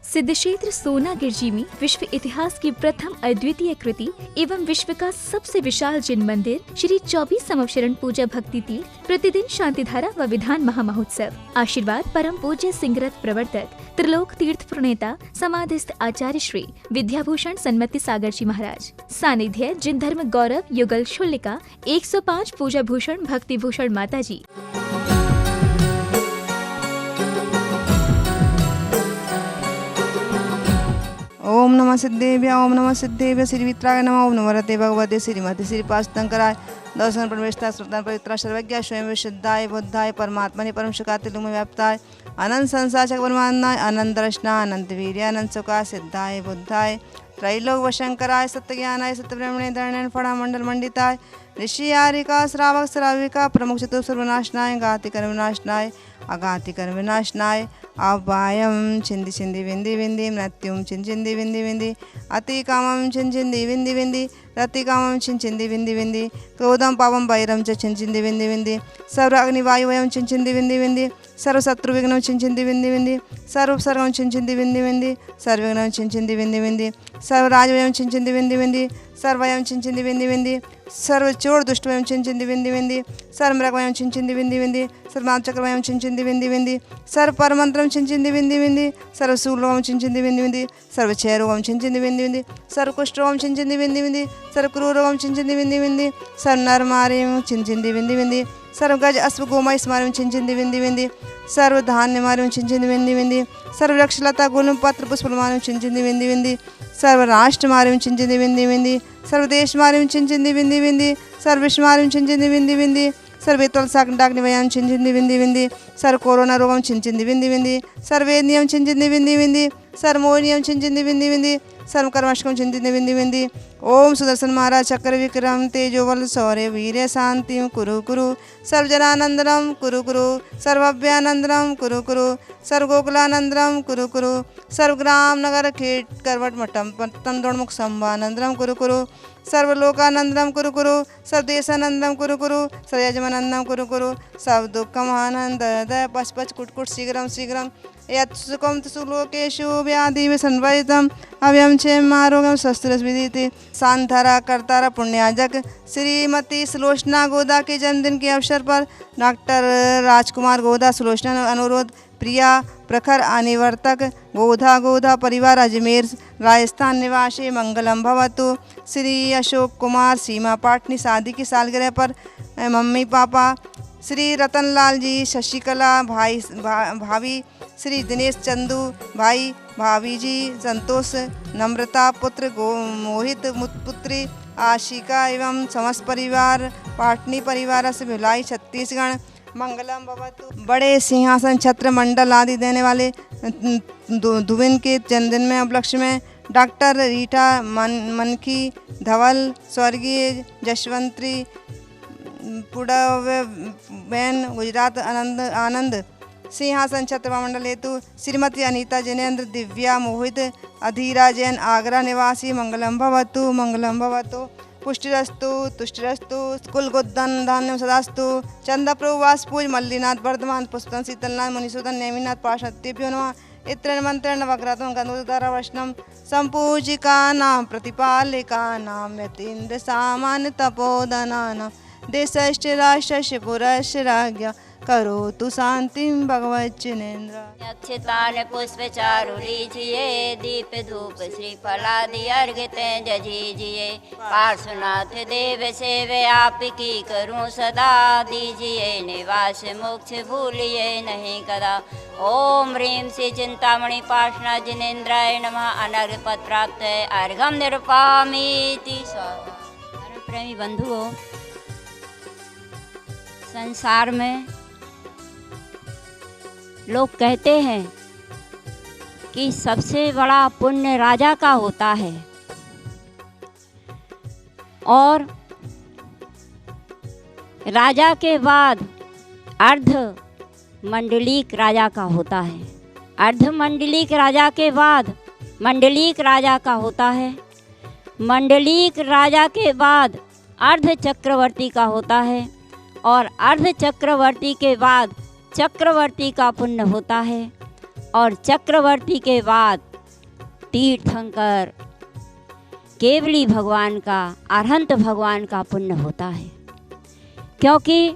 सिद्धक्षेत्र सोनागिर जी में विश्व इतिहास की प्रथम अद्वितीय कृति एवं विश्व का सबसे विशाल जिन मंदिर श्री 24 समवशरण पूजा भक्ति तीर्थ प्रतिदिन शांतिधारा व विधान महामहोत्सव। आशीर्वाद परम पूज्य सिंहरथ प्रवर्तक त्रिलोक तीर्थ प्रणेता समाधिस्थ आचार्य श्री विद्याभूषण सन्मति सागर जी महाराज। सानिध्य जिन धर्म गौरव युगल शुल्लिका 105 पूजा भूषण भक्ति भूषण माता जी। ओम नमः सिद्धेभ्य ओम नमः सिद्धेभ्य श्री वित्राय नमः ओम नमः भगवते श्रीमती श्री पाशंकराय दर्शन प्रवेशता श्रुतान पवित्र सर्वज्ञ स्वयं विशुद्धाय बुद्धाय परमात्मने परम शकातिलुम व्याप्ताय अनंत संसार परमात्माय अनंत दर्शना अनंत वीर्य अनंत सुखा सिद्धाय बुद्धाय त्रैलोक वशंकराय सत्यज्ञानाय सत्यब्रह्मणे धरणे फड़ा मंडल मंडिताय ऋषि आरिका श्रावक श्राविका प्रमुख चतुर सर्वनाशनाय गाति कर्म विनाशनाय अगाति कर्म विनाशनाय अपायम छिंदी छिंदी विंदी विंदी मृत्युम छिंदी विंदी विंदी अति कामम छिंदी विंदी विंदी रति कामम छिंदी विंदी विंदी क्रोधम पापम वैरम च छिंदी विंदी विंदी सर्व अग्निवायुवयम छिंदी विंदी विंदी सर्व शत्रु विघ्नम छिंदी विंदी विंदी सर्व सर्वम छिंदी विंदी विंदी सर्व विघ्नम छिंदी विंदी विंदी सर्व राजवयम छिंदी विंदी विंदी सर्वयम छिंदी विंदी विंदी सर्व चोर दुष्टवयम छिंदी विंदी विंदी सर्व मृगवयम छिंदी विंदी विंदी सर्व चक्रवयम छिंदी विंदी विंदी सर्व परमंत्रम छिंदी विंदी विंदी सर्व सूलोम छिंदी विंदी विंदी सर्व क्षयरोगम छिंदी विंदी विंदी सर्व कुष्ठरोगम छिंदी विंदी विंदी सर्व क्रूरोगम छिंदी विंदी विंदी सर्व नरमारिम छिंदी विंदी विंदी सर्व गज अश्व गोमय स्मारम छिंदी विंदी विंदी सर्व धान्य मारिम छिंदी विंदी विंदी सर्व वृक्षलता गुलम पत्र पुष्प मारिम छिंदी विंदी विंदी सर्व राष्ट्र मारिम छिंदी विंदी विंदी सर्व देश मारिम छिंदी विंदी विंदी सर्व विश्व मारिम छिंदी विंदी विंदी सर्वे तुलसा डाग्निवयम छिंदी विंदी विंदी सर्व कोरोना रोगम छिंदी विंदी विंदी सर्वे नियम छिंदी विंदी विंदी सर्व मोनियम छिंदी विंदी विंदी सर्व कर्मशकम छिंदी विंदी विंदी ओम सुदर्शन महाराज चक्र विक्रम तेजोवल शौर्य वीर्य शांति कुरु कुरु सर्वजनानंदनम कुरु कुरु सर्वभ्यानंदनम कुरु कुरु सर्वगोकुलानंदनम कुरु कुरु सर्वग्राम नगर खेट करवट मठम पत्तम दोड़मुख संभानंदनम कुरु कुरु सर्वलोकानंदनम कुरु कुरु सर्वदेशानंदम कुरु कुरु सर्वयजमानंदम कुरु कुरु सब दुःखमानंद पच पच कुटकुट शीघ्रम शीघ्रम यत्सुकम सुलोकेशु व्याधि में संवरितम अव्यम क्षेम आरोग्यम शस्त्रस विदिति सांधारा करतारा पुण्याजक श्रीमती सुलोचना गोदा के जन्मदिन के अवसर पर डॉक्टर राजकुमार गोदा सुलोचना अनुरोध प्रिया प्रखर अनिवर्तक गोधा परिवार अजमेर राजस्थान निवासी मंगलम भवतु। श्री अशोक कुमार सीमा पाटनी शादी की सालगिरह पर मम्मी पापा श्री रतनलाल जी शशिकला भाभी श्री दिनेश चंदू भाई भाभी जी संतोष नम्रता पुत्र मोहित पुत्री आशिका एवं समस्त परिवार पाटनी परिवार से भिलाई छत्तीसगढ़ मंगलम भवतु। बड़े सिंहासन छत्र मंडल आदि देने वाले धुविन के जन्मदिन में उपलक्ष्य में डॉक्टर रीटा मनकी धवल स्वर्गीय जशवंती पुड़ावेन गुजरात आनंद सिंहासन छत्र मंडल हेतु श्रीमती अनीता जिनेन्द्र दिव्या मोहित अधीरा जैन आगरा निवासी मंगलम भवतु मंगलम भवतु। पुष्टिरस्तु तुष्टिरस्तु कुलगोद्धन धान्यम सदास्तु चंदा प्रभुवास पूज मल्लीनाथ वर्धमान पुष्पन शीतलनाथ मुनिसूदन नेमिनाथ पार्षदेभ्यो नमः इत्र मंत्र नवग्रहं गंधोदरा वैष्णव संपूजिका नाम प्रतिपालिका नाम यतीन्द्र सामान्य तपोधनानां देशश्च राष्ट्रस्य पुरस्य राज्ञ करोतु शांतिं भगवच्चिनेन्द्र। अक्षतान पुष्प चारु लीजिए दीप धूप श्रीफलादि अर्घ्य जजीजिए पार्श्वनाथ देव सेवे आपकी करूं सदा दीजिए निवास मोक्ष भूलिए नहीं कदा। ओम ह्रीं श्री चिंतामणि पार्श्वनाथ जिनेन्द्राय नमः। अनर्घ्य पद प्राप्त है अर्घ्यम निरूपामीति स्वाहा। प्रेमी बंधुओं, संसार में लोग कहते हैं कि सबसे बड़ा पुण्य राजा का होता है और राजा के बाद अर्ध मंडलीक राजा का होता है। अर्ध मंडलीक राजा के बाद मंडलीक राजा का होता है। मंडलीक राजा के बाद अर्ध चक्रवर्ती का होता है और अर्ध चक्रवर्ती के बाद चक्रवर्ती का पुण्य होता है और चक्रवर्ती के बाद तीर्थंकर केवली भगवान का, अरहंत भगवान का पुण्य होता है। क्योंकि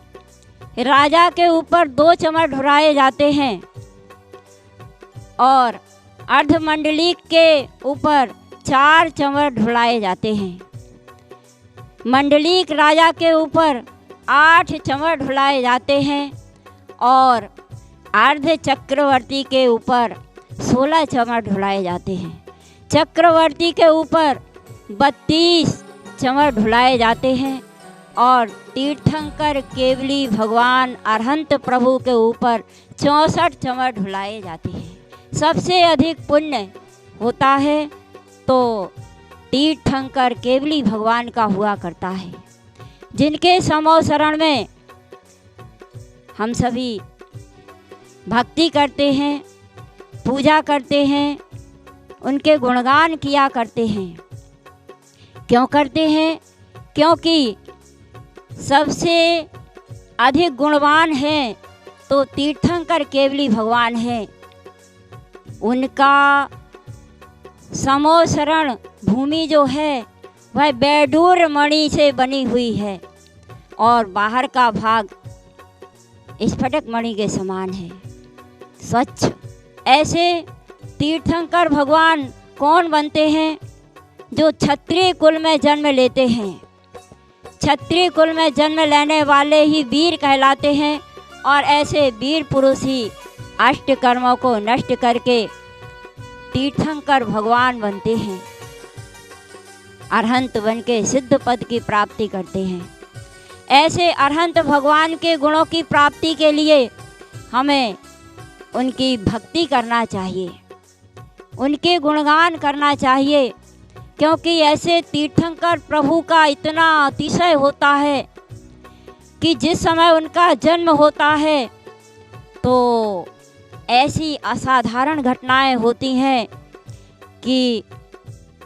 राजा के ऊपर 2 चमर ढुराए जाते हैं और अर्धमंडलीक के ऊपर 4 चमर ढुलाए जाते हैं। मंडलीक राजा के ऊपर 8 चमर ढुलाए जाते हैं और अर्ध चक्रवर्ती के ऊपर 16 चमर ढुलाए जाते हैं। चक्रवर्ती के ऊपर 32 चमर ढुलाए जाते हैं और तीर्थंकर केवली भगवान अरहंत प्रभु के ऊपर 64 चमर ढुलाए जाते हैं। सबसे अधिक पुण्य होता है तो तीर्थंकर केवली भगवान का हुआ करता है, जिनके समो शरण में हम सभी भक्ति करते हैं, पूजा करते हैं, उनके गुणगान किया करते हैं। क्यों करते हैं? क्योंकि सबसे अधिक गुणवान हैं तो तीर्थंकर केवली भगवान हैं। उनका समो शरण भूमि जो है वह बैडूर मणि से बनी हुई है और बाहर का भाग स्फटिक मणि के समान है, स्वच्छ। ऐसे तीर्थंकर भगवान कौन बनते हैं? जो क्षत्रिय कुल में जन्म लेते हैं। क्षत्रिय कुल में जन्म लेने वाले ही वीर कहलाते हैं और ऐसे वीर पुरुष ही अष्ट कर्मों को नष्ट करके तीर्थंकर भगवान बनते हैं, अरहंत बन के सिद्ध पद की प्राप्ति करते हैं। ऐसे अरहंत भगवान के गुणों की प्राप्ति के लिए हमें उनकी भक्ति करना चाहिए, उनके गुणगान करना चाहिए। क्योंकि ऐसे तीर्थंकर प्रभु का इतना अतिशय होता है कि जिस समय उनका जन्म होता है तो ऐसी असाधारण घटनाएं होती हैं कि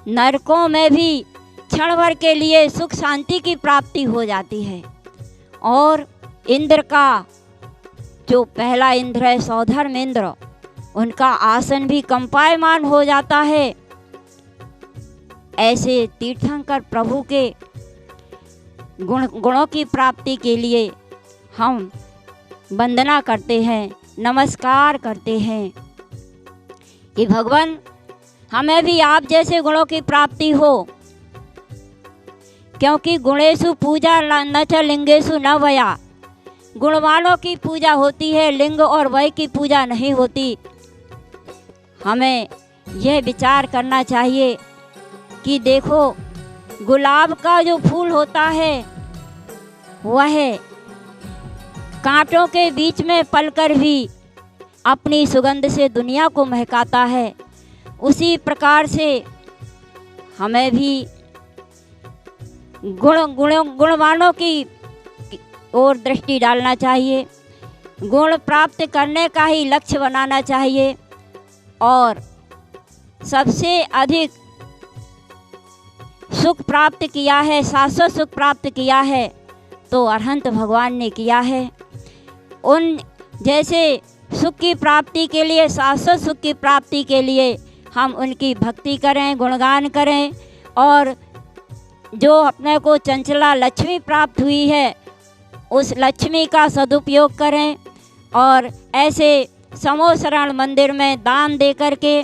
नरकों में भी क्षण भर के लिए सुख शांति की प्राप्ति हो जाती है और इंद्र का जो पहला इंद्र है, सौधर्म इंद्र, उनका आसन भी कंपायमान हो जाता है। ऐसे तीर्थंकर प्रभु के गुणों की प्राप्ति के लिए हम वंदना करते हैं, नमस्कार करते हैं कि भगवान हमें भी आप जैसे गुणों की प्राप्ति हो। क्योंकि गुणेषु पूजा न च लिंगेषु न वया, गुणवानों की पूजा होती है, लिंग और वय की पूजा नहीं होती। हमें यह विचार करना चाहिए कि देखो, गुलाब का जो फूल होता है वह कांटों के बीच में पलकर भी अपनी सुगंध से दुनिया को महकाता है। उसी प्रकार से हमें भी गुणवानों की ओर दृष्टि डालना चाहिए, गुण प्राप्त करने का ही लक्ष्य बनाना चाहिए और सबसे अधिक सुख प्राप्त किया है, शाश्वत सुख प्राप्त किया है तो अरहंत भगवान ने किया है। उन जैसे सुख की प्राप्ति के लिए, शाश्वत सुख की प्राप्ति के लिए हम उनकी भक्ति करें, गुणगान करें और जो अपने को चंचला लक्ष्मी प्राप्त हुई है उस लक्ष्मी का सदुपयोग करें और ऐसे समो शरण मंदिर में दान दे करके,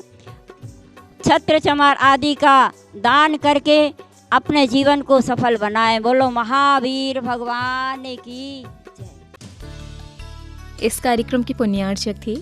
छत्र चमार आदि का दान करके अपने जीवन को सफल बनाएं। बोलो महावीर भगवान की जय। इस कार्यक्रम की पुण्यार्चक थी